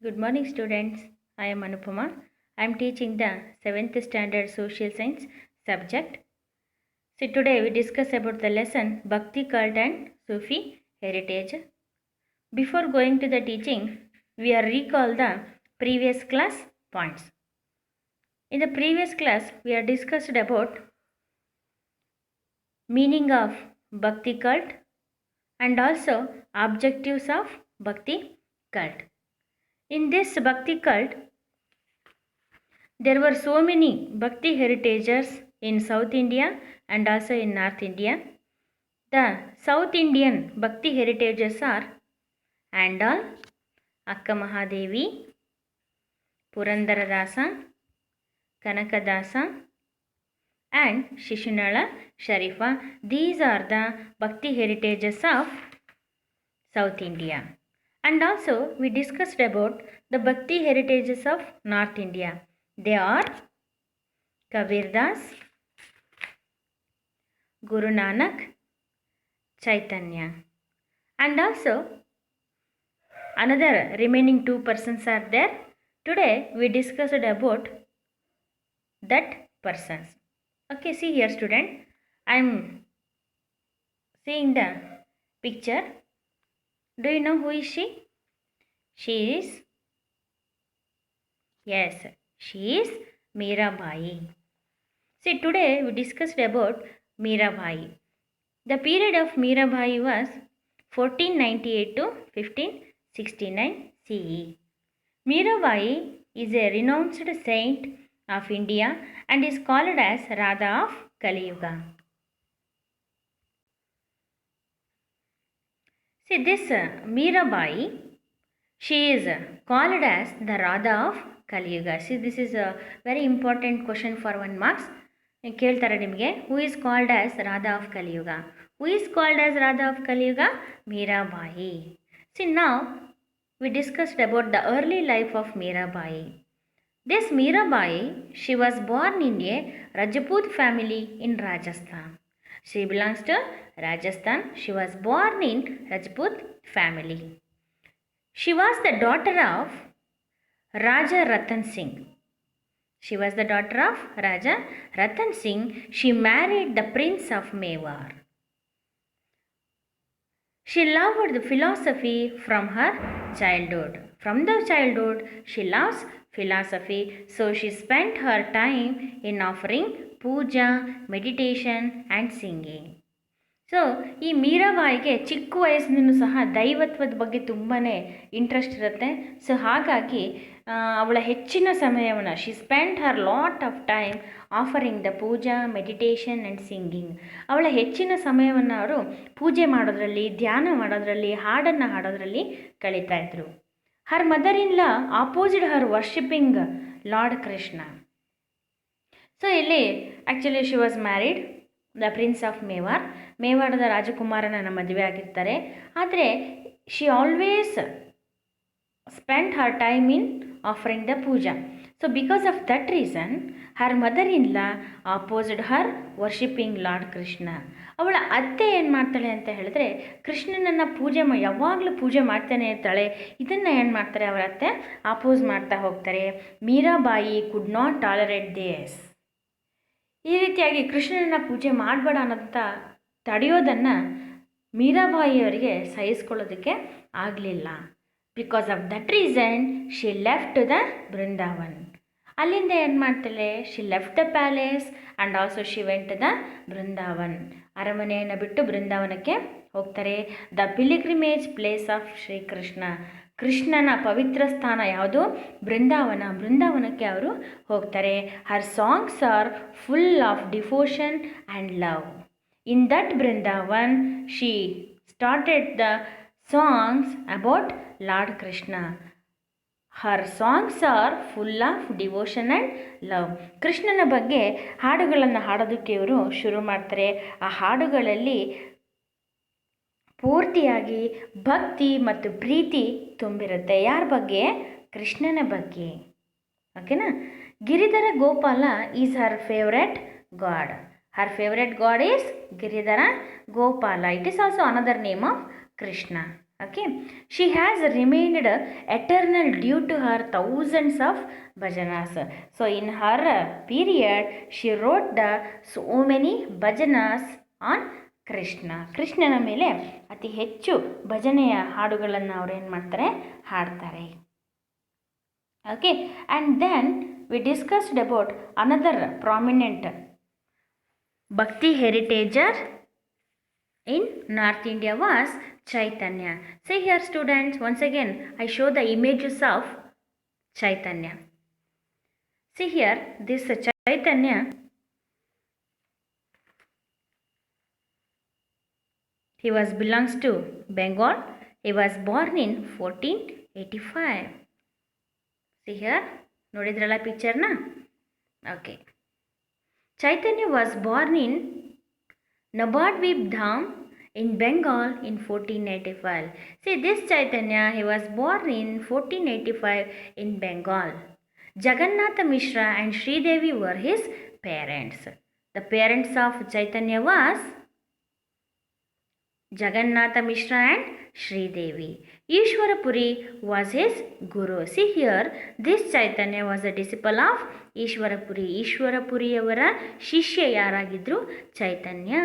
Good morning, students. I am Anupama. I am teaching the 7th standard social science subject. So, today we discuss about the lesson Bhakti cult and Sufi heritage. Before going to the teaching, we are recall the previous class points. In the previous class, we are discussed about meaning of Bhakti cult and also objectives of Bhakti cult. In this Bhakti cult, there were so many Bhakti heritages in South India and also in North India. The South Indian Bhakti heritages are Andal, Akka Mahadevi, Purandaradasa, Kanakadasa, and Shishinala Sharifa. These are the Bhakti heritages of South India. And also we discussed about the Bhakti heritages of North India. They are Kabir Das, Guru Nanak, Chaitanya. And also another remaining two persons are there. Today we discussed about that persons. Okay, see here student. I am seeing the picture. Do you know who is she? She is, yes, she is Mirabai. See, today we discussed about Mirabai. The period of Mirabai was 1498 to 1569 CE. Mirabai is a renounced saint of India and is called as Radha of Kali Yuga. See, this Mirabai, she is called as the Radha of Kali Yuga. See, this is a very important question for 1 marks. ಕೇಳ್ತಾರೆ ನಿಮಗೆ, who is called as Radha of Kali Yuga? Who is called as Radha of Kali Yuga? Mirabai. See, now we discussed about the early life of Mirabai. This Mirabai, she was born in a Rajput family in Rajasthan. She belongs to Rajasthan. She was born in Rajput family. She was the daughter of Raja Ratan Singh. She was the daughter of Raja Ratan Singh. She married the Prince of Mewar. She loved the philosophy from her childhood. From the childhood, she loves philosophy. So she spent her time in offering puja, meditation and singing. So ಈ ಮೀರಾಬಾಯಿಗೆ ಚಿಕ್ಕ ವಯಸ್ಸಿನೂ ಸಹ ದೈವತ್ವದ ಬಗ್ಗೆ ತುಂಬಾ interest ಇರುತ್ತೆ. So ಹಾಗಾಗಿ ಅವಳ ಹೆಚ್ಚಿನ ಸಮಯವನ್ನು she spend her lot of time offering the puja, meditation and singing. ಅವಳ ಹೆಚ್ಚಿನ ಸಮಯವನ್ನು ಅವರು ಪೂಜೆ ಮಾಡೋದ್ರಲ್ಲಿ, ಧ್ಯಾನ ಮಾಡೋದ್ರಲ್ಲಿ, ಹಾಡನ್ನು ಹಾಡೋದ್ರಲ್ಲಿ ಕಳೀತಾ ಇದ್ರು. Her mother in law opposite her worshipping lord Krishna. So ಇಲ್ಲಿ actually she was married the prince of Mewar. ಮೇವಾಡದ ರಾಜಕುಮಾರನ ಮದುವೆ ಆಗಿರ್ತಾರೆ. ಆದರೆ she always spend her time in offering the puja. So because of that reason her mother in law opposed her worshipping lord Krishna. ಅವಳ ಅತ್ತೆ ಏನು ಮಾಡ್ತಾಳೆ ಅಂತ ಹೇಳಿದ್ರೆ, ಕೃಷ್ಣನನ್ನು ಯಾವಾಗಲೂ ಪೂಜೆ ಮಾಡ್ತಾನೆ ಇರ್ತಾಳೆ. ಇದನ್ನು ಏನು ಮಾಡ್ತಾರೆ ಅವರ ಅತ್ತೆ, ಆಪೋಸ್ ಮಾಡ್ತಾ ಹೋಗ್ತಾರೆ. Mirabai could not tolerate this. ಈ ರೀತಿಯಾಗಿ ಕೃಷ್ಣನನ್ನು ಪೂಜೆ ಮಾಡಬೇಡ ಅನ್ನೋಂಥ ತಡೆಯೋದನ್ನು ಮೀರಾಬಾಯಿಯವರಿಗೆ ಸಹಿಸ್ಕೊಳ್ಳೋದಕ್ಕೆ ಆಗಲಿಲ್ಲ. Because of that reason she left the Brindavan. ಅಲ್ಲಿಂದ ಏನು ಮಾಡ್ತಾಳೆ, she left the palace and also she went the Brindavan. ಅರಮನೆಯನ್ನು ಬಿಟ್ಟು ಬೃಂದಾವನಕ್ಕೆ ಹೋಗ್ತಾರೆ. The pilgrimage place of Shrikrishna. ಕೃಷ್ಣನ ಪವಿತ್ರ ಸ್ಥಾನ ಯಾವುದು? ಬೃಂದಾವನ. ಬೃಂದಾವನಕ್ಕೆ ಅವರು ಹೋಗ್ತಾರೆ. Her songs are full of devotion and love. In that Brindavan she started the songs about lord Krishna. Her songs are full of devotion and love. ಕೃಷ್ಣನ ಬಗ್ಗೆ ಹಾಡುಗಳನ್ನು ಹಾಡೋದಕ್ಕೆ ಇವರು ಶುರು ಮಾಡ್ತಾರೆ. ಆ ಹಾಡುಗಳಲ್ಲಿ ಪೂರ್ತಿಯಾಗಿ ಭಕ್ತಿ ಮತ್ತು ಪ್ರೀತಿ ತುಂಬಿರುತ್ತೆ. ಯಾರ ಬಗ್ಗೆ? ಕೃಷ್ಣನ ಬಗ್ಗೆ. ಓಕೆನಾ? Giridhara Gopala is her favourite god. Har favourite god is Giridhara Gopala. It is also another name of Krishna. Okay, she has remained eternal due to her thousands of bhajanas. So in her period she wrote so many bhajanas on ಕೃಷ್ಣನ ಮೇಲೆ ಅತಿ ಹೆಚ್ಚು ಭಜನೆಯ ಹಾಡುಗಳನ್ನು ಅವ್ರು ಏನು ಮಾಡ್ತಾರೆ, ಹಾಡ್ತಾರೆ. Okay, and then we discussed about another prominent bhakti heritager in North India was Chaitanya. See here students, once again I show the images of Chaitanya. See here, this Chaitanya, he belongs to Bengal. He was born in 1485. See here, nodidralla picture na? Okay. Chaitanya was born in Nabadvip Dham in Bengal in 1485. See, this Chaitanya, he was born in 1485 in Bengal. Jagannatha Mishra and Sri Devi were his parents. The parents of Chaitanya was Jagannatha Mishra and Sri Devi. Ishwarapuri was his guru. See here, this Chaitanya was a disciple of Ishwarapuri. Ishwarapuri avara shishya yaragidru? Chaitanya.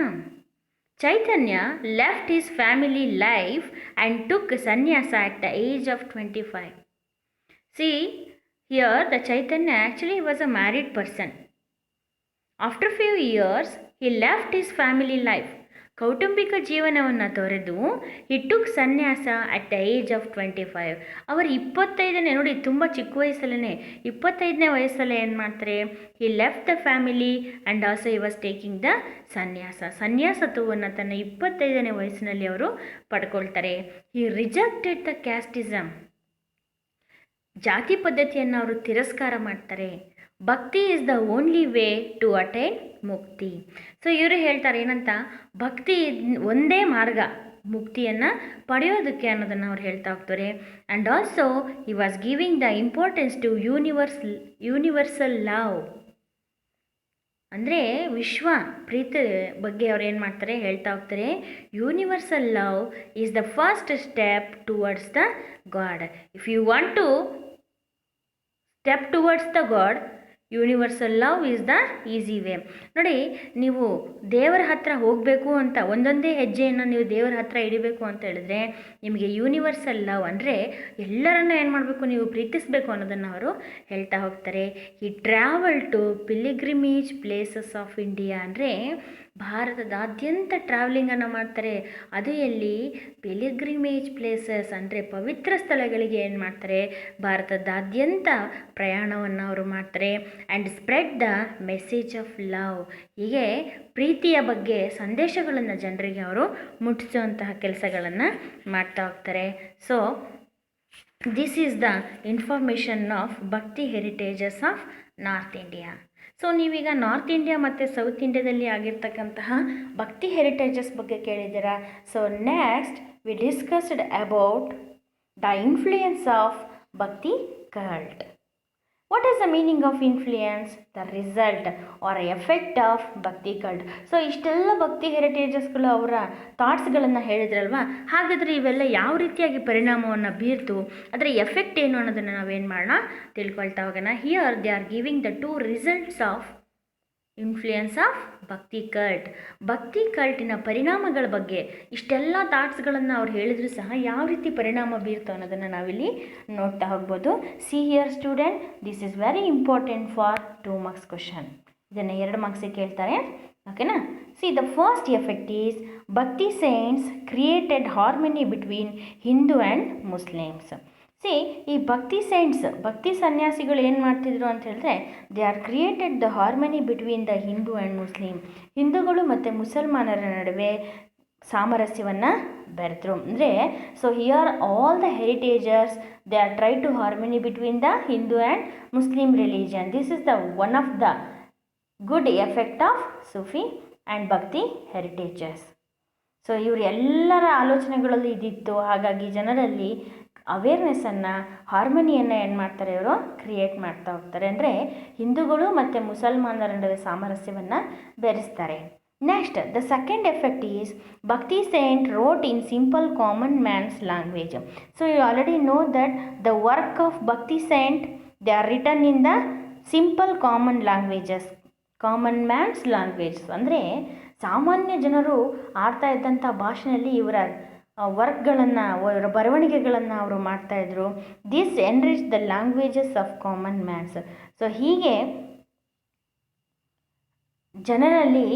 Chaitanya left his family life and took sannyasa at the age of 25. See here, the Chaitanya actually was a married person. After few years, he left his family life. ಕೌಟುಂಬಿಕ ಜೀವನವನ್ನು ತೊರೆದು he took ಸನ್ಯಾಸ at the age of 25. ಅವರು 25ನೇ, ನೋಡಿ ತುಂಬ ಚಿಕ್ಕ ವಯಸ್ಸಲ್ಲೇ 25ನೇ ವಯಸ್ಸಲ್ಲೇ ಏನು ಮಾಡ್ತಾರೆ, he left the family and also he was taking the ಸನ್ಯಾಸತ್ವವನ್ನು ತನ್ನ 25ನೇ ವಯಸ್ಸಿನಲ್ಲಿ ಅವರು ಪಡ್ಕೊಳ್ತಾರೆ. ಹಿ ರಿಜೆಕ್ಟೆಡ್ ದ ಕ್ಯಾಸ್ಟಿಸಮ್, ಜಾತಿ ಪದ್ಧತಿಯನ್ನು ಅವರು ತಿರಸ್ಕಾರ ಮಾಡ್ತಾರೆ. Bhakti is the only way to attain mukti. So ಇವರು ಹೇಳ್ತಾರೆ ಏನಂತ, ಭಕ್ತಿ ಒಂದೇ ಮಾರ್ಗ ಮುಕ್ತಿಯನ್ನು ಪಡೆಯೋದಕ್ಕೆ ಅನ್ನೋದನ್ನು ಅವ್ರು ಹೇಳ್ತಾ ಹೋಗ್ತಾರೆ. And also he was giving the importance to universal love, ಅಂದರೆ ವಿಶ್ವ ಪ್ರೀತಿ ಬಗ್ಗೆ ಅವ್ರು ಏನು ಮಾಡ್ತಾರೆ, ಹೇಳ್ತಾ ಹೋಗ್ತಾರೆ. Universal love is the first step towards the God. If you want to step towards the God, universal love is the easy way. ನೋಡಿ, ನೀವು ದೇವರ ಹತ್ರ ಹೋಗಬೇಕು ಅಂತ ಒಂದೊಂದೇ ಹೆಜ್ಜೆಯನ್ನು ನೀವು ದೇವರ ಹತ್ರ ಇಡಬೇಕು ಅಂತ ಹೇಳಿದ್ರೆ ನಿಮಗೆ ಯೂನಿವರ್ಸಲ್ ಲವ್ ಅಂದರೆ ಎಲ್ಲರನ್ನೂ ಏನು ಮಾಡಬೇಕು, ನೀವು ಪ್ರೀತಿಸಬೇಕು ಅನ್ನೋದನ್ನು ಅವರು ಹೇಳ್ತಾ ಹೋಗ್ತಾರೆ. ಈ travel to pilgrimage places of India, ಅಂದರೆ ಭಾರತದಾದ್ಯಂತ ಟ್ರಾವೆಲಿಂಗನ್ನು ಮಾಡ್ತಾರೆ. ಅದು ಎಲ್ಲಿ, ಪಿಲಿಗ್ರಿಮೇಜ್ ಪ್ಲೇಸಸ್ ಅಂದರೆ ಪವಿತ್ರ ಸ್ಥಳಗಳಿಗೆ ಏನು ಮಾಡ್ತಾರೆ, ಭಾರತದಾದ್ಯಂತ ಪ್ರಯಾಣವನ್ನು ಅವರು ಮಾಡ್ತಾರೆ. And spread the message of love, ಹೀಗೆ ಪ್ರೀತಿಯ ಬಗ್ಗೆ ಸಂದೇಶಗಳನ್ನು ಜನರಿಗೆ ಅವರು ಮುಟ್ಟಿಸುವಂತಹ ಕೆಲಸಗಳನ್ನು ಮಾಡ್ತಾ ಹೋಗ್ತಾರೆ. So this is the information of ಭಕ್ತಿ ಹೆರಿಟೇಜಸ್ ಆಫ್ ನಾರ್ತ್ ಇಂಡಿಯಾ. ಸೊ ನೀವೀಗ ನಾರ್ತ್ ಇಂಡಿಯಾ ಮತ್ತು ಸೌತ್ ಇಂಡಿಯಾದಲ್ಲಿ ಆಗಿರ್ತಕ್ಕಂತಹ ಭಕ್ತಿ ಹೆರಿಟೇಜಸ್ ಬಗ್ಗೆ ಕೇಳಿದ್ದೀರಾ. So next we discussed about the influence of bhakti cult. What is the meaning of influence? The result or effect of ಭಕ್ತಿ cult. So ಇಷ್ಟೆಲ್ಲ ಭಕ್ತಿ ಹೆರಿಟೇಜಸ್ಗಳು ಅವರ ಥಾಟ್ಸ್ಗಳನ್ನು ಹೇಳಿದ್ರಲ್ವ, ಹಾಗಾದರೆ ಇವೆಲ್ಲ ಯಾವ ರೀತಿಯಾಗಿ ಪರಿಣಾಮವನ್ನು ಬೀರ್ತು, ಅದರ ಎಫೆಕ್ಟ್ ಏನು ಅನ್ನೋದನ್ನು ನಾವೇನು ಮಾಡೋಣ, ತಿಳ್ಕೊಳ್ತಾ ಹೋಗೋಣ. Here they are giving the 2 results of influence of bhakti cult. ಭಕ್ತಿ ಕಲ್ಟಿನ ಪರಿಣಾಮಗಳ ಬಗ್ಗೆ ಇಷ್ಟೆಲ್ಲ ಥಾಟ್ಸ್ಗಳನ್ನು ಅವ್ರು ಹೇಳಿದ್ರು ಸಹ ಯಾವ ರೀತಿ ಪರಿಣಾಮ ಬೀರ್ತು ಅನ್ನೋದನ್ನು ನಾವಿಲ್ಲಿ ನೋಡ್ತಾ ಹೋಗ್ಬೋದು. See here student, this is very important for 2 marks question. ಇದನ್ನು 2 ಮಾರ್ಕ್ಸಿಗೆ ಕೇಳ್ತಾರೆ, ಓಕೆನಾ. See the first effect is bhakti saints created harmony between Hindu and Muslims. See ಈ ಭಕ್ತಿ ಸೈಂಟ್ಸ್, ಭಕ್ತಿ ಸನ್ಯಾಸಿಗಳು ಏನು ಮಾಡ್ತಿದ್ರು ಅಂತ ಹೇಳಿದ್ರೆ, they are created the harmony between the Hindu and Muslim. ಹಿಂದೂಗಳು ಮತ್ತು ಮುಸಲ್ಮಾನರ ನಡುವೆ ಸಾಮರಸ್ಯವನ್ನು ಬೆರೆತರು. ಅಂದರೆ so here all the heritagers they are try to harmony between the Hindu and Muslim religion. This is the one of the good effect of Sufi and ಭಕ್ತಿ ಹೆರಿಟೇಜಸ್. So ಇವರು ಎಲ್ಲರ ಆಲೋಚನೆಗಳಲ್ಲಿ ಇದಿತ್ತು. ಹಾಗಾಗಿ ಜನರಲ್ಲಿ ಅವೇರ್ನೆಸ್ಸನ್ನು, ಹಾರ್ಮನಿಯನ್ನು ಏನು ಮಾಡ್ತಾರೆ, ಇವರು ಕ್ರಿಯೇಟ್ ಮಾಡ್ತಾ ಹೋಗ್ತಾರೆ. ಅಂದರೆ ಹಿಂದೂಗಳು ಮತ್ತು ಮುಸಲ್ಮಾನರ ನಡುವೆ ಸಾಮರಸ್ಯವನ್ನು ಬೆರೆಸ್ತಾರೆ. Next, the second effect is Bhakti saint wrote in simple common man's language. So you already know that the work of Bhakti saint, they are written in the simple common languages. Common man's language ಅಂದರೆ ಸಾಮಾನ್ಯ ಜನರು ಆಡ್ತಾ ಇದ್ದಂಥ ಭಾಷೆಯಲ್ಲಿ ಇವರ ವರ್ಕ್ಗಳನ್ನು ಅವರ ಬರವಣಿಗೆಗಳನ್ನು ಅವರು ಮಾಡ್ತಾಯಿದ್ರು. This enrich the languages of common man's. So ಹೀಗೆ ಜನರಲ್ಲಿ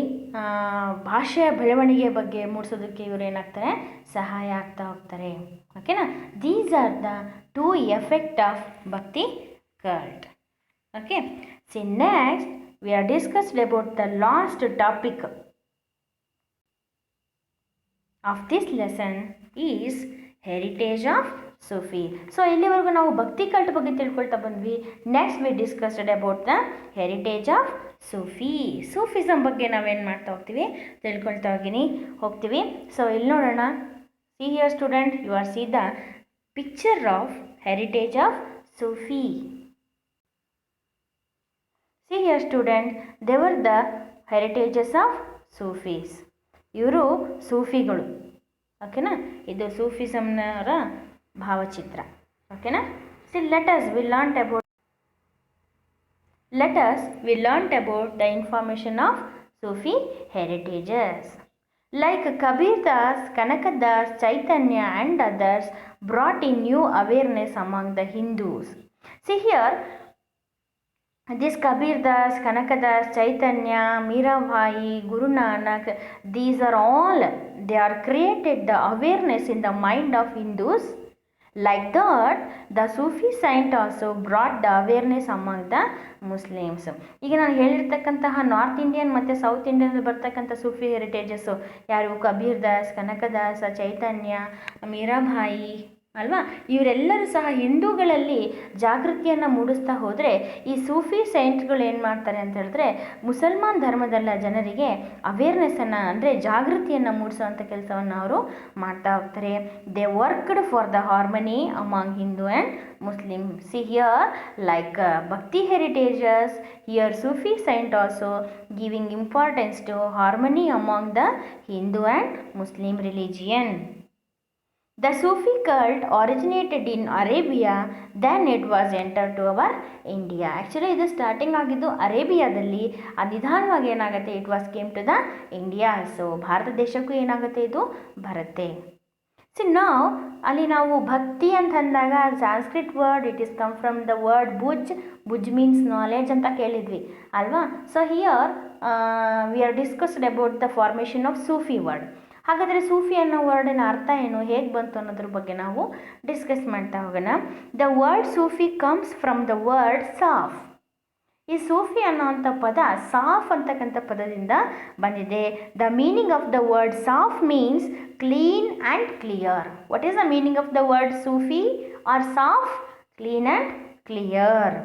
ಭಾಷೆಯ ಬೆಳವಣಿಗೆ ಬಗ್ಗೆ ಮೂಡಿಸೋದಕ್ಕೆ ಇವರು ಏನಾಗ್ತಾರೆ, ಸಹಾಯ ಆಗ್ತಾ ಹೋಗ್ತಾರೆ. ಓಕೆನಾ? These are the 2 effect of bhakti cult. Okay, see next we are discussed about the last topic of this lesson is heritage of Sufi. So ಇಲ್ಲಿವರೆಗೂ ನಾವು ಭಕ್ತಿ ಕಲ್ಟ್ ಬಗ್ಗೆ ತಿಳ್ಕೊಳ್ತಾ ಬಂದ್ವಿ. Next we discussed about the heritage of Sufi. Sufism ಬಗ್ಗೆ ನಾವೇನು ಮಾಡ್ತಾ ತಿಳ್ಕೊಳ್ತಾ ಹೋಗ್ತೀವಿ. ಸೊ ಇಲ್ಲಿ ನೋಡೋಣ. See here student, you are see the picture of heritage of Sufi. See here student, they were the heritages of Sufis. ಇವರು ಸೂಫಿಗಳು. ಓಕೆನಾ? ಇದು ಸೂಫಿಸಮ್ನವರ ಭಾವಚಿತ್ರ. ಓಕೆನಾ? C let us we learnt about the information of Sufi heritages. Like Kabir Das, Kanakadas, Chaitanya and others brought in new awareness among the Hindus. See here, this Kabir Das, Kanakadas, Chaitanya, Mirabai, Guru Nanak, these are all, they are created the awareness in the mind of Hindus. Like that, the Sufi saint also brought the awareness among the Muslims. ಈಗ ನಾನು ಹೇಳಿರ್ತಕ್ಕಂತಹ north Indian ಮತ್ತು south Indian ಬರ್ತಕ್ಕಂಥ ಸೂಫಿ ಹೆರಿಟೇಜಸ್ಸು ಯಾರು? ಕಬೀರ್ ದಾಸ್, ಕನಕದಾಸ, ಚೈತನ್ಯ, ಮೀರಾಬಾಯಿ ಅಲ್ವಾ? ಇವರೆಲ್ಲರೂ ಸಹ ಹಿಂದೂಗಳಲ್ಲಿ ಜಾಗೃತಿಯನ್ನು ಮೂಡಿಸ್ತಾ ಹೋದರೆ, ಈ ಸೂಫಿ ಸೈಂಟ್ಗಳು ಏನು ಮಾಡ್ತಾರೆ ಅಂತ ಹೇಳಿದ್ರೆ, ಮುಸಲ್ಮಾನ್ ಧರ್ಮದಲ್ಲ ಜನರಿಗೆ ಅವೇರ್ನೆಸ್ಸನ್ನು ಅಂದರೆ ಜಾಗೃತಿಯನ್ನು ಮೂಡಿಸುವಂಥ ಕೆಲಸವನ್ನು ಅವರು ಮಾಡ್ತಾ ಹೋಗ್ತಾರೆ. They worked for the harmony among Hindu and Muslim. See here like bhakti heritages, here Sufi saint also giving importance to harmony among the Hindu and Muslim religion. The Sufi cult originated in Arabia, then it was entered to our India. Actually ಇದು starting ಆಗಿದ್ದು ಅರೇಬಿಯಾದಲ್ಲಿ, ನಿಧಾನವಾಗಿ ಏನಾಗುತ್ತೆ, it was came to the India. So ಭಾರತ ದೇಶಕ್ಕೂ ಏನಾಗುತ್ತೆ, ಇದು ಬರುತ್ತೆ. ಸಿ ನಾವು ಅಲ್ಲಿ ನಾವು ಭಕ್ತಿ ಅಂತ ಅಂದಾಗ Sanskrit word, it is come from the word ಬುಜ್ ಮೀನ್ಸ್ ನಾಲೆಡ್ಜ್ ಅಂತ ಕೇಳಿದ್ವಿ ಅಲ್ವಾ? So here we are discussed about the formation of Sufi word. ಹಾಗಾದರೆ ಸೂಫಿ ಅನ್ನೋ ವರ್ಡಿನ ಅರ್ಥ ಏನು, ಹೇಗೆ ಬಂತು ಅನ್ನೋದ್ರ ಬಗ್ಗೆ ನಾವು ಡಿಸ್ಕಸ್ ಮಾಡ್ತಾ ಹೋಗೋಣ. The word Sufi comes from the word saf. ಈ ಸೂಫಿ ಅನ್ನೋವಂಥ ಪದ ಸಾಫ್ ಅಂತಕ್ಕಂಥ ಪದದಿಂದ ಬಂದಿದೆ. The meaning of the word saf means clean and clear. What is the meaning of the word Sufi or saf? Clean and clear.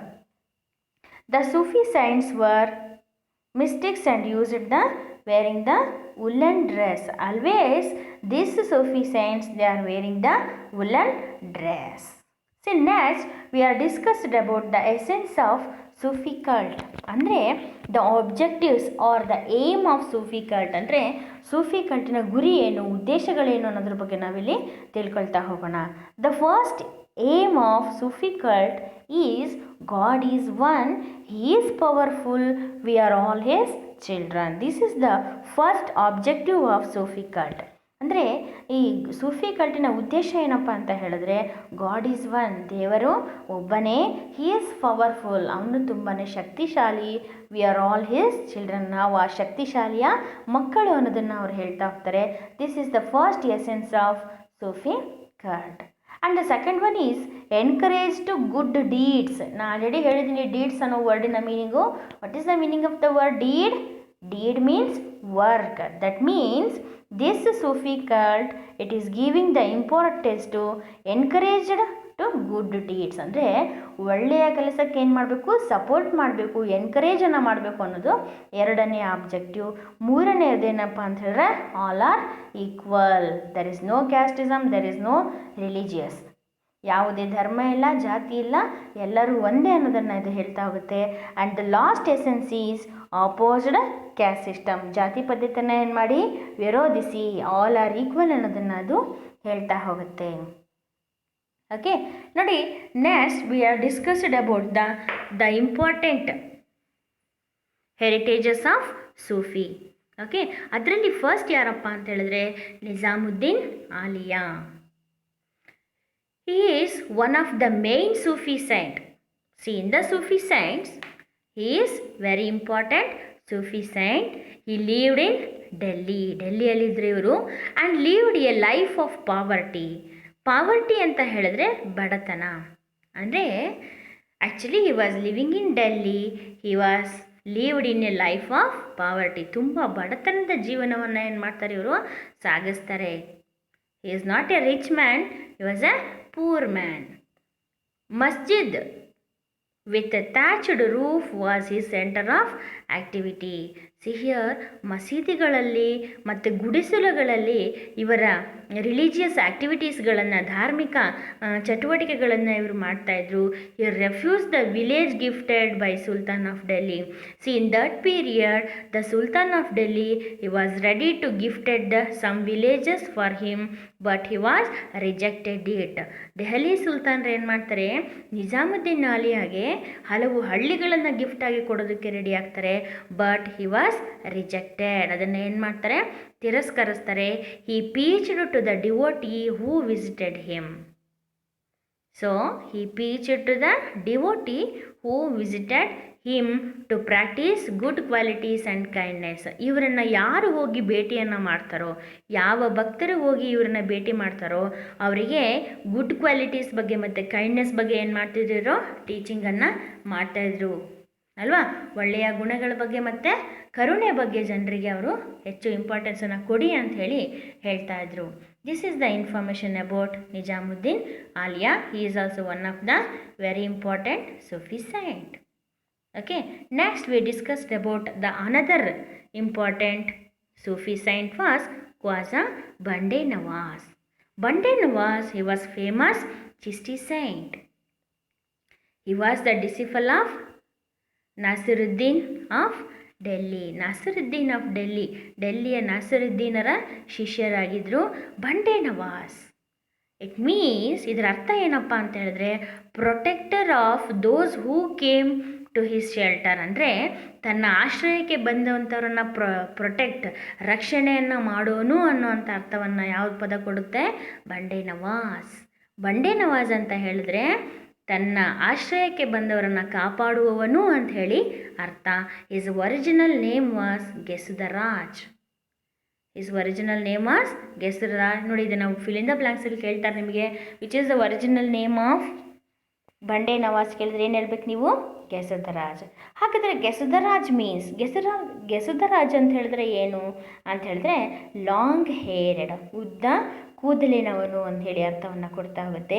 The Sufi saints were mystics and used the wearing the woolen dress. Always these Sufi saints, they are wearing the woolen dress. So next we are discussed about the essence of Sufi cult. ಅಂದರೆ the objectives are the aim of Sufi cult, ಅಂದರೆ Sufi ಕಲ್ಟಿನ ಗುರಿ ಏನು, ಉದ್ದೇಶಗಳೇನು ಅನ್ನೋದ್ರ ಬಗ್ಗೆ ನಾವಿಲ್ಲಿ ತಿಳ್ಕೊಳ್ತಾ ಹೋಗೋಣ. The first aim of Sufi cult is God is one, He is powerful, we are all His children. This is the first objective of Sufi cult. ಅಂದರೆ ಈ ಸೂಫಿ ಕಲ್ಟಿನ ಉದ್ದೇಶ ಏನಪ್ಪ ಅಂತ ಹೇಳಿದ್ರೆ, ಗಾಡ್ ಈಸ್ ಒನ್, ದೇವರು ಒಬ್ಬನೇ, ಹಿ ಈಸ್ ಪವರ್ಫುಲ್, ಅವನು ತುಂಬಾ ಶಕ್ತಿಶಾಲಿ, we are all his children, ನಾವು ಆ ಶಕ್ತಿಶಾಲಿಯ ಮಕ್ಕಳು ಅನ್ನೋದನ್ನು ಅವ್ರು ಹೇಳ್ತಾ ಹೋಗ್ತಾರೆ. This is the first essence of Sufi cult. And the second one is encourage to good deeds. ನಾನು ಆಲ್ರೆಡಿ ಹೇಳಿದ್ದೀನಿ ಡೀಡ್ಸ್ ಅನ್ನೋ ವರ್ಡಿನ meaning. What is the meaning of the word deed? Deed means work. That means this Sufi cult, it is giving the importance to encouraged to good deeds. ಅಂದರೆ ಒಳ್ಳೆಯ ಕೆಲಸಕ್ಕೆ ಏನು ಮಾಡಬೇಕು, support ಮಾಡಬೇಕು, ಎನ್ಕರೇಜನ್ನು ಮಾಡಬೇಕು ಅನ್ನೋದು ಎರಡನೇ ಆಬ್ಜೆಕ್ಟಿವ್. ಮೂರನೇದೇನಪ್ಪ ಅಂತ ಹೇಳಿದ್ರೆ all are equal, there is no casteism, there is no religious. ಯಾವುದೇ ಧರ್ಮ ಇಲ್ಲ, ಜಾತಿ ಇಲ್ಲ, ಎಲ್ಲರೂ ಒಂದೇ ಅನ್ನೋದನ್ನು ಇದು ಹೇಳ್ತಾ ಹೋಗುತ್ತೆ. And the last essence is opposed caste system. ಜಾತಿ ಪದ್ಧತಿಯನ್ನು ಏನು ಮಾಡಿ ವಿರೋಧಿಸಿ ಆಲ್ ಆರ್ ಈಕ್ವಲ್ ಅನ್ನೋದನ್ನು ಅದು ಹೇಳ್ತಾ ಹೋಗುತ್ತೆ. ಓಕೆ, ನೋಡಿ next we are discussed about the important heritages of Sufi. Okay, ಅದರಲ್ಲಿ ಫಸ್ಟ್ ಯಾರಪ್ಪ ಅಂತ ಹೇಳಿದ್ರೆ Nizamuddin Alia. He is one of the main Sufi saint. See, in the Sufi saints, he is very important Sufi saint. He lived in Delhi. ಡೆಲ್ಲಿಯಲ್ಲಿದ್ದರು ಇವರು. And lived a life of poverty. Poverty ಅಂತ ಹೇಳಿದ್ರೆ ಬಡತನ. ಅಂದರೆ actually he was living in Delhi. He was lived in a life of poverty. ತುಂಬ ಬಡತನದ ಜೀವನವನ್ನು ಏನು ಮಾಡ್ತಾರೆ ಇವರು ಸಾಗಿಸ್ತಾರೆ. He is not a rich man. He was a poor man. Masjid with a thatched roof was his center of activity. See here, ಮಸೀದಿಗಳಲ್ಲಿ ಮತ್ತು ಗುಡಿಸಲುಗಳಲ್ಲಿ ಇವರ religious ಆ್ಯಕ್ಟಿವಿಟೀಸ್ಗಳನ್ನು, ಧಾರ್ಮಿಕ ಚಟುವಟಿಕೆಗಳನ್ನು ಇವರು ಮಾಡ್ತಾಯಿದ್ರು. ಈ refuse the village gifted by sultan of Delhi. See in that period the sultan of Delhi he was ready to gifted some villages for him, but he was rejected it. Delhi ಸುಲ್ತಾನ್ರು ಏನು ಮಾಡ್ತಾರೆ, ನಿಜಾಮುದ್ದೀನ್ ಆಲಿಯಾಗೆ ಹಲವು ಹಳ್ಳಿಗಳನ್ನು ಗಿಫ್ಟಾಗಿ ಕೊಡೋದಕ್ಕೆ ರೆಡಿ ಆಗ್ತಾರೆ. But he was rejected. ಅದನ್ನು ಏನು ಮಾಡ್ತಾರೆ, ತಿರಸ್ಕರಿಸ್ತಾರೆ. He preached to the devotee who visited him. So he preached to the devotee who visited him to practice good qualities and kindness. ಇವರನ್ನು ಯಾರು ಹೋಗಿ ಭೇಟಿಯನ್ನು ಮಾಡ್ತಾರೋ, ಯಾವ ಭಕ್ತರು ಹೋಗಿ ಇವರನ್ನು ಭೇಟಿ ಮಾಡ್ತಾರೋ ಅವರಿಗೆ ಗುಡ್ ಕ್ವಾಲಿಟೀಸ್ ಬಗ್ಗೆ ಮತ್ತು ಕೈಂಡ್ನೆಸ್ ಬಗ್ಗೆ ಏನು ಮಾಡ್ತಿದ್ರು, ಟೀಚಿಂಗನ್ನು ಮಾಡ್ತಾಯಿದ್ರು ಅಲ್ವಾ. ಒಳ್ಳೆಯ ಗುಣಗಳ ಬಗ್ಗೆ ಮತ್ತು ಕರುಣೆ ಬಗ್ಗೆ ಜನರಿಗೆ ಅವರು ಹೆಚ್ಚು ಇಂಪಾರ್ಟೆನ್ಸನ್ನು ಕೊಡಿ ಅಂತ ಹೇಳಿ ಹೇಳ್ತಾ ಇದ್ರು. This is the information about Nizamuddin Auliya. He is also one of the very important sufi saint. Okay, next we discussed about the another important Sufi saint was Khwaja Bande Nawaz. Bande Nawaz, he was famous Chishti saint. He was the disciple of Nasiruddin of Delhi. Nasiruddin of Delhi, ಡೆಲ್ಲಿಯ ನಾಸಿರುದ್ದೀನರ ಶಿಷ್ಯರಾಗಿದ್ದರು Bande Nawaz. It means ಇದರ ಅರ್ಥ ಏನಪ್ಪ ಅಂತ ಹೇಳಿದ್ರೆ protector of those who came to his shelter. ಅಂದರೆ ತನ್ನ ಆಶ್ರಯಕ್ಕೆ ಬಂದಂಥವ್ರನ್ನ ಪ್ರೊಟೆಕ್ಟ್, ರಕ್ಷಣೆಯನ್ನು ಮಾಡೋನು ಅನ್ನೋವಂಥ ಅರ್ಥವನ್ನು ಯಾವುದು ಪದ ಕೊಡುತ್ತೆ, ಬಂಡೆ ನವಾಜ್. ಬಂಡೆ ನವಾಜ್ ಅಂತ ಹೇಳಿದ್ರೆ ತನ್ನ ಆಶ್ರಯಕ್ಕೆ ಬಂದವರನ್ನು ಕಾಪಾಡುವವನು ಅಂತ ಹೇಳಿ ಅರ್ಥ. His original name was Gesudaraz. His original name was Gesudaraz. ನೋಡಿ, ಇದು ನಾವು ಫಿಲ್ ಇನ್ ದ ಬ್ಲಾಂಕ್ಸಲ್ಲಿ ಕೇಳ್ತಾರೆ ನಿಮಗೆ, which is the original name of Bande Nawaz ಕೇಳಿದ್ರೆ ಏನು ಹೇಳ್ಬೇಕು ನೀವು, ಗೆಸುದರಾಜ್. ಹಾಗಾದರೆ ಗೆಸುದರಾಜ್ ಮೀನ್ಸ್ ಗೆಸುದರಾಜ್ ಅಂತ ಹೇಳಿದ್ರೆ ಏನು ಅಂತ ಹೇಳಿದ್ರೆ ಲಾಂಗ್ ಹೇರ್ಡ್, ಉದ್ದ ಕೂದಲಿನವನು ಅಂತ ಹೇಳಿ ಅರ್ಥವನ್ನು ಕೊಡ್ತಾ ಹೋಗುತ್ತೆ.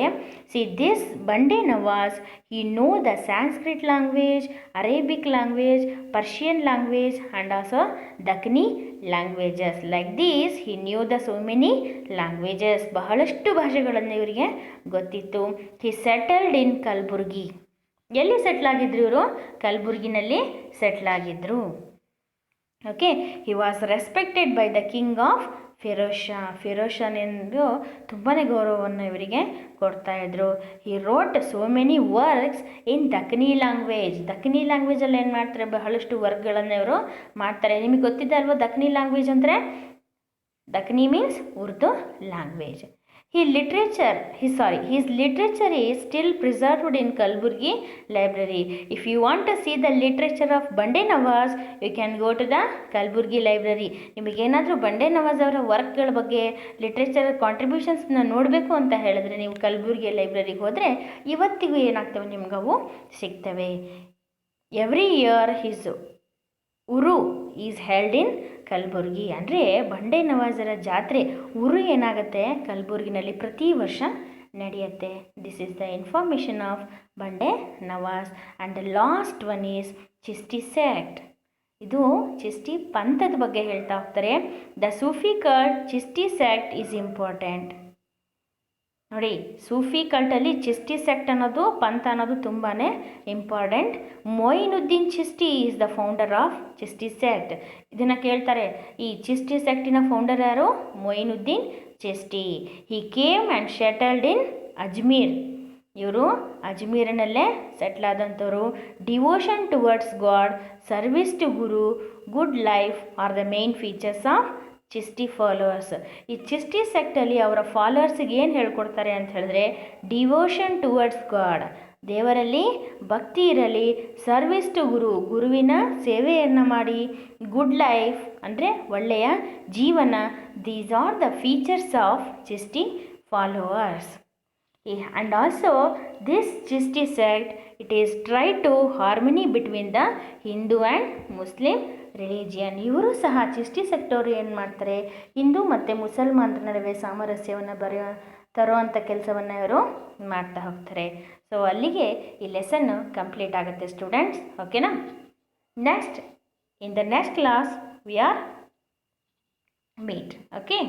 See this Bande Nawaz he know the Sanskrit language, Arabic language, Persian language and also Dakhni languages. Like these he knew the so many languages. ಬಹಳಷ್ಟು ಭಾಷೆಗಳನ್ನು ಇವರಿಗೆ ಗೊತ್ತಿತ್ತು. He settled in Kalaburagi. ಎಲ್ಲಿ ಸೆಟ್ಲಾಗಿದ್ರು ಇವರು, ಕಲಬುರ್ಗಿನಲ್ಲಿ ಸೆಟ್ಲಾಗಿದ್ದರು. Okay, he was respected by the king of Firoz Shah. Firoz ಶಾನೆಂದು ತುಂಬಾ ಗೌರವವನ್ನು ಇವರಿಗೆ ಕೊಡ್ತಾಯಿದ್ರು. He wrote so many works in Dakhni language. Dakhni ಲ್ಯಾಂಗ್ವೇಜಲ್ಲಿ ಏನು ಮಾಡ್ತಾರೆ, ಬಹಳಷ್ಟು ವರ್ಕ್ಗಳನ್ನು ಇವರು ಮಾಡ್ತಾರೆ. ನಿಮಗೆ ಗೊತ್ತಿದೆ ಅಲ್ವಾ ದಕ್ನಿ ಲ್ಯಾಂಗ್ವೇಜ್ ಅಂದರೆ? Dakhni means Urdu language. His literature is still preserved in Kalburgi library. If you want to see the literature of Bande Nawaz, you can go to the Kalburgi library. ನಿಮಗೇನಾದರೂ ಬಂಡೆ ನವಾಜ್ ಅವರ ವರ್ಕ್ಗಳ ಬಗ್ಗೆ ಲಿಟ್ರೇಚರ್ ಕಾಂಟ್ರಿಬ್ಯೂಷನ್ಸ್ನ ನೋಡಬೇಕು ಅಂತ ಹೇಳಿದ್ರೆ ನೀವು ಕಲಬುರ್ಗಿ ಲೈಬ್ರರಿಗೆ ಹೋದರೆ ಇವತ್ತಿಗೂ ಏನಾಗ್ತವೆ ನಿಮಗವು ಸಿಗ್ತವೆ. Every year his Urs is held in Kalaburagi. ಅಂದರೆ ಬಂಡೆ ನವಾಜರ ಜಾತ್ರೆ ಉರು ಏನಾಗುತ್ತೆ ಕಲಬುರ್ಗಿನಲ್ಲಿ ಪ್ರತಿ ವರ್ಷ ನಡೆಯುತ್ತೆ. This is the information of Bande Nawaz. And the last one is Chishti sect. ಇದು ಚಿಸ್ಟಿ ಪಂಥದ ಬಗ್ಗೆ ಹೇಳ್ತಾ ಹೋಗ್ತಾರೆ. The Sufi cult Chishti sect is important. ನೋಡಿ, ಸೂಫಿ ಕಲ್ಟಲ್ಲಿ ಚಿಸ್ಟಿ ಸೆಕ್ಟ್ ಅನ್ನೋದು ಪಂಥ ಅನ್ನೋದು ತುಂಬಾ important. Moinuddin Chishti is the founder of Chishti sect. ಇದನ್ನು ಕೇಳ್ತಾರೆ. ಈ ಚಿಸ್ಟಿ ಸೆಕ್ಟಿನ ಫೌಂಡರ್ ಯಾರು? Moinuddin Chishti. He came and settled in Ajmer. ಇವರು ಅಜ್ಮೀರಿನಲ್ಲೇ ಸೆಟ್ಲ್ ಆದಂಥವ್ರು. Devotion towards god, service to guru, good life are the main features of Chishti followers. ಈ ಚಿಸ್ಟಿ ಸೆಕ್ಟಲ್ಲಿ ಅವರ ಫಾಲೋವರ್ಸಿಗೆ ಏನು ಹೇಳ್ಕೊಡ್ತಾರೆ ಅಂತ ಹೇಳಿದ್ರೆ, ಡಿವೋಷನ್ ಟುವರ್ಡ್ಸ್ ಗಾಡ್, ದೇವರಲ್ಲಿ ಭಕ್ತಿ ಇರಲಿ, ಸರ್ವಿಸ್ ಟು ಗುರು, ಗುರುವಿನ ಸೇವೆಯನ್ನು ಮಾಡಿ, ಗುಡ್ ಲೈಫ್ ಅಂದರೆ ಒಳ್ಳೆಯ ಜೀವನ. These are the features of Chishti followers. And also this Chisti sect, it is try to harmony between the Hindu and Muslim religion. ಇವರು ಸಹ ಚಿಸ್ಟಿ ಸೆಕ್ಟ್ ಅವರು ಏನು ಮಾಡ್ತಾರೆ, ಹಿಂದೂ ಮತ್ತು ಮುಸಲ್ಮಾನರ ನಡುವೆ ಸಾಮರಸ್ಯವನ್ನು ತರುವಂಥ ಕೆಲಸವನ್ನು ಇವರು ಮಾಡ್ತಾ ಹೋಗ್ತಾರೆ. ಸೊ ಅಲ್ಲಿಗೆ ಈ ಲೆಸನ್ನು ಕಂಪ್ಲೀಟ್ ಆಗುತ್ತೆ ಸ್ಟೂಡೆಂಟ್ಸ್. ಓಕೆನಾ? Next in the next class we are meet. Okay.